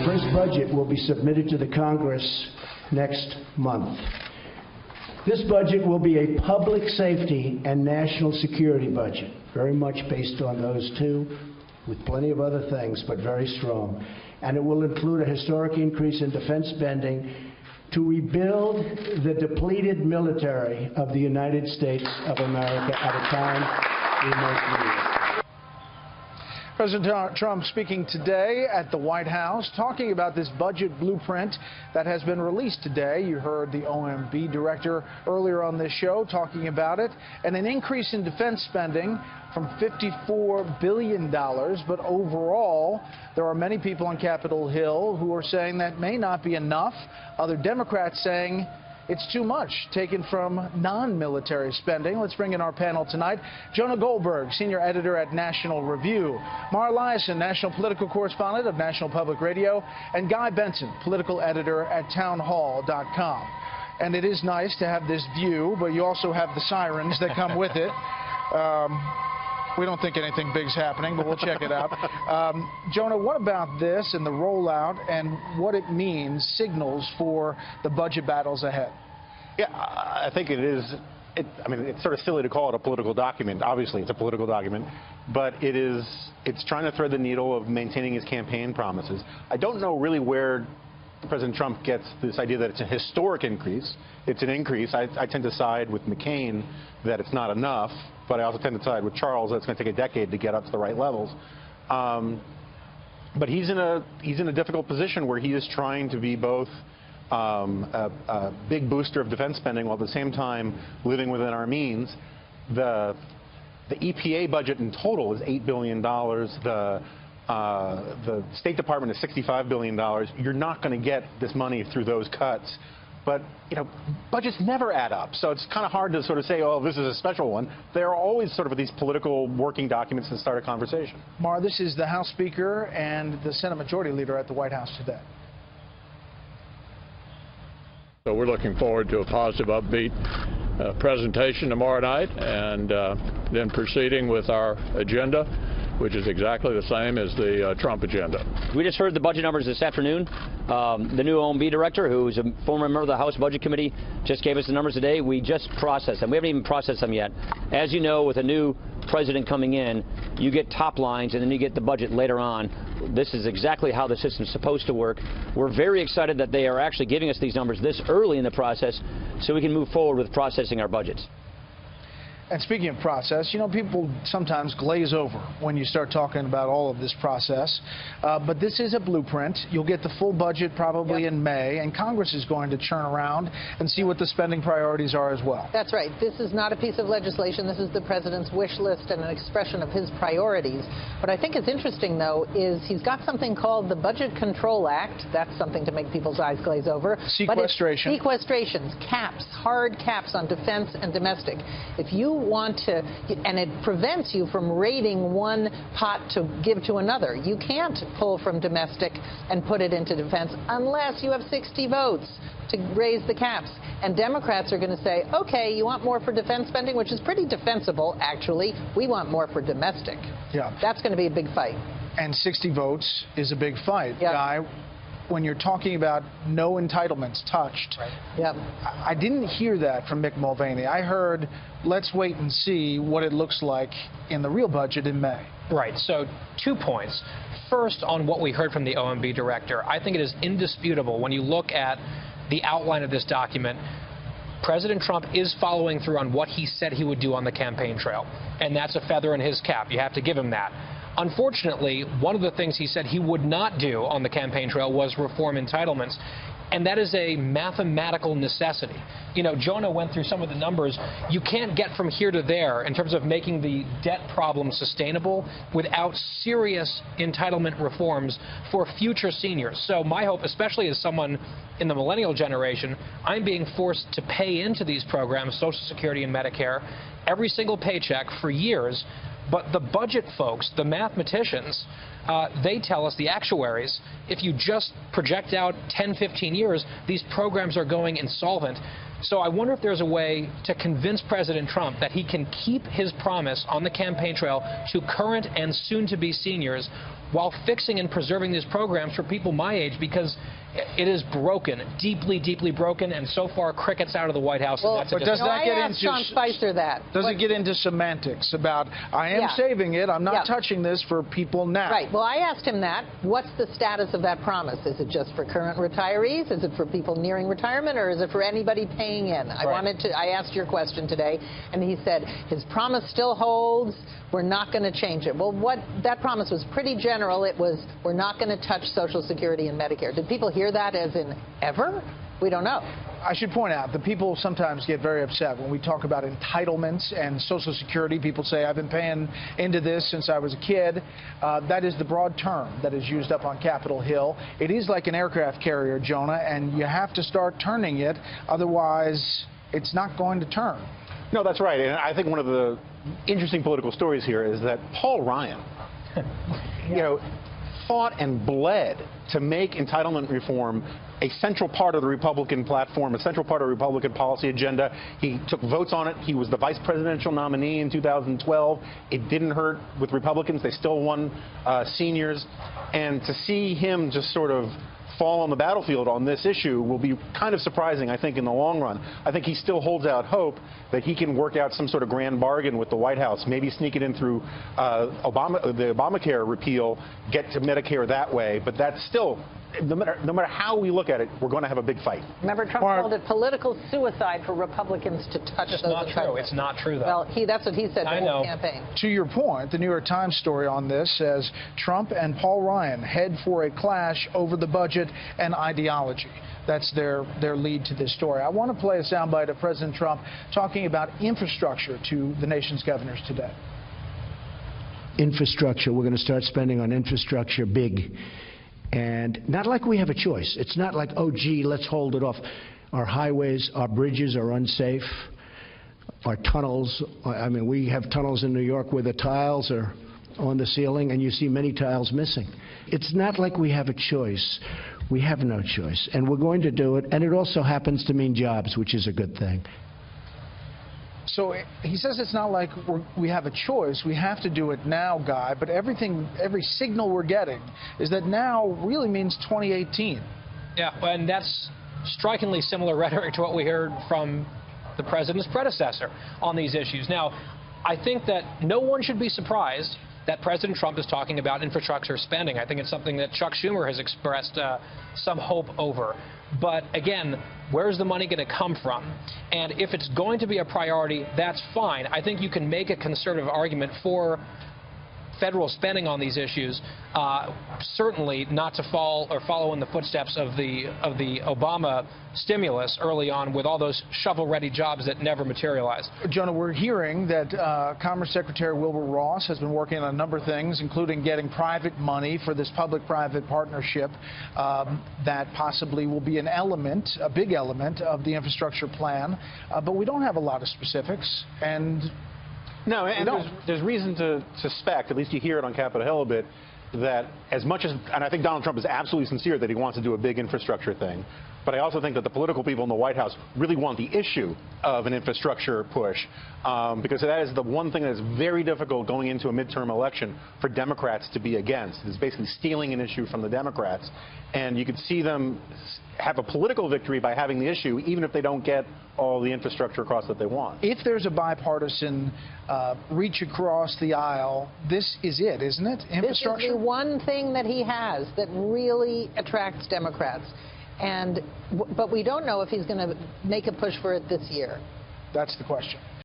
My first budget will be submitted to the Congress next month. This budget will be a public safety and national security budget, very much based on those two, with plenty of other things, but very strong. And it will include a historic increase in defense spending to rebuild the depleted military of the United States of America at a time we most need it. President Trump speaking today at the White House, talking about this budget blueprint that has been released today. You heard the OMB director earlier on this show talking about it, and an increase in defense spending from $54 billion. But overall, there are many people on Capitol Hill who are saying that may not be enough. Other Democrats saying it's too much, taken from non-military spending. Let's bring in our panel tonight. Jonah Goldberg, senior editor at National Review. Mara Liasson, national political correspondent of National Public Radio. And Guy Benson, political editor at townhall.com. And it is nice to have this view, but you also have the sirens that come with it. We don't think anything big's happening, but we'll check it out. Jonah, what about this and the rollout and what it means, signals for the budget battles ahead? Yeah, I think it is. I mean, it's sort of silly to call it a political document. Obviously, it's a political document, but it's trying to thread the needle of maintaining his campaign promises. I don't know really where President Trump gets this idea that it's a historic increase. It's an increase. I tend to side with McCain that it's not enough, but I also tend to side with Charles that it's going to take a decade to get up to the right levels. But he's in a difficult position where he is trying to be both a big booster of defense spending while at the same time living within our means. The EPA budget in total is $8 billion. The State Department is $65 billion. You're not going to get this money through those cuts. But, you know, budgets never add up. So it's kind of hard to sort of say, oh, this is a special one. There are always sort of these political working documents that start a conversation. Mara, this is the House Speaker and the Senate Majority Leader at the White House today. So we're looking forward to a positive, upbeat presentation tomorrow night, and then proceeding with our agenda, which is exactly the same as the Trump agenda. We just heard the budget numbers this afternoon. The new OMB director, who's a former member of the House Budget Committee, just gave us the numbers today. We just processed them. We haven't even processed them yet. As you know, with a new president coming in, you get top lines and then you get the budget later on. This is exactly how the system's supposed to work. We're very excited that they are actually giving us these numbers this early in the process so we can move forward with processing our budgets. And speaking of process, you know, people sometimes glaze over when you start talking about all of this process. But this is a blueprint. You'll get the full budget probably in May, and Congress is going to churn around and see what the spending priorities are as well. That's right. This is not a piece of legislation. This is the president's wish list and an expression of his priorities. What I think is interesting, though, is he's got something called the Budget Control Act. That's something to make people's eyes glaze over. Sequestration. Sequestrations, caps, hard caps on defense and domestic. If you want to, and it prevents you from raiding one pot to give to another. You can't pull from domestic and put it into defense unless you have 60 votes to raise the caps. And Democrats are going to say, okay, you want more for defense spending, which is pretty defensible, actually. We want more for domestic. Yeah. That's going to be a big fight. And 60 votes is a big fight. Yep. Guy, when you're talking about no entitlements touched, right. Yep. I didn't hear that from Mick Mulvaney. I heard, let's wait and see what it looks like in the real budget in May. Right. So 2 points. First, on what we heard from the OMB director, I think it is indisputable when you look at the outline of this document, President Trump is following through on what he said he would do on the campaign trail. And that's a feather in his cap. You have to give him that. Unfortunately, one of the things he said he would not do on the campaign trail was reform entitlements. And that is a mathematical necessity. You know, Jonah went through some of the numbers. You can't get from here to there in terms of making the debt problem sustainable without serious entitlement reforms for future seniors. So my hope, especially as someone in the millennial generation, I'm being forced to pay into these programs, Social Security and Medicare, every single paycheck for years. But the budget folks, the mathematicians, they tell us, the actuaries, if you just project out 10, 15 years, these programs are going insolvent. So I wonder if there's a way to convince President Trump that he can keep his promise on the campaign trail to current and soon-to-be seniors while fixing and preserving these programs for people my age, because it is broken, deeply, deeply broken, and so far crickets out of the White House. Well, and that's but does that get I asked into Sean Spicer that. Does it get into semantics about I am Yeah. saving it, I'm not Yeah. touching this for people now? Right. Well, I asked him that. What's the status of that promise? Is it just for current retirees? Is it for people nearing retirement, or is it for anybody paying in? I asked your question today, and he said his promise still holds. We're not going to change it. Well, that promise was pretty general. It was, we're not going to touch Social Security and Medicare. Did people hear that as in ever? We don't know. I should point out that people sometimes get very upset when we talk about entitlements and Social Security. People say, I've been paying into this since I was a kid. That is the broad term that is used up on Capitol Hill. It is like an aircraft carrier, Jonah, and you have to start turning it. Otherwise, it's not going to turn. No, that's right. And I think one of the interesting political stories here is that Paul Ryan, fought and bled to make entitlement reform a central part of the Republican platform, a central part of the Republican policy agenda. He took votes on it. He was the vice presidential nominee in 2012. It didn't hurt with Republicans. They still won seniors. And to see him just sort of fall on the battlefield on this issue will be kind of surprising, I think, in the long run. I think he still holds out hope that he can work out some sort of grand bargain with the White House, maybe sneak it in through the Obamacare repeal, get to Medicare that way. But that's still, no matter how we look at it, we're going to have a big fight. Remember, Trump called it political suicide for Republicans to touch those. It's not true. It's not true, though. Well, that's what he said I the whole know. campaign. To your point, the New York Times story on this says Trump and Paul Ryan head for a clash over the budget and ideology. That's their lead to this story. I want to play a soundbite of President Trump talking about infrastructure to the nation's governors today. Infrastructure, we're going to start spending on infrastructure big. And not like we have a choice. It's not like, oh, gee, let's hold it off. Our highways, our bridges are unsafe. Our tunnels, I mean, we have tunnels in New York where the tiles are on the ceiling and you see many tiles missing. It's not like we have a choice. We have no choice. And we're going to do it. And it also happens to mean jobs, which is a good thing. So he says it's not like we have a choice. We have to do it now, Guy. But every signal we're getting is that now really means 2018. Yeah, and that's strikingly similar rhetoric to what we heard from the president's predecessor on these issues. Now, I think that no one should be surprised that President Trump is talking about infrastructure spending. I think it's something that Chuck Schumer has expressed some hope over. But again, where's the money going to come from? And if it's going to be a priority, that's fine. I think you can make a conservative argument for federal spending on these issues, certainly not to follow in the footsteps of the Obama stimulus early on with all those shovel-ready jobs that never materialized. Jonah, we're hearing that Commerce Secretary Wilbur Ross has been working on a number of things, including getting private money for this public-private partnership that possibly will be an element, a big element of the infrastructure plan. But we don't have a lot of specifics. And no, and there's reason to suspect, at least you hear it on Capitol Hill a bit, that as much as, and I think Donald Trump is absolutely sincere that he wants to do a big infrastructure thing, but I also think that the political people in the White House really want the issue of an infrastructure push, because that is the one thing that is very difficult going into a midterm election for Democrats to be against. It's basically stealing an issue from the Democrats, and you could see them have a political victory by having the issue, even if they don't get all the infrastructure across that they want. If there's a bipartisan reach across the aisle, this is it, isn't it? Infrastructure? This is the one thing that he has that really attracts Democrats. But we don't know if he's going to make a push for it this year. That's the question.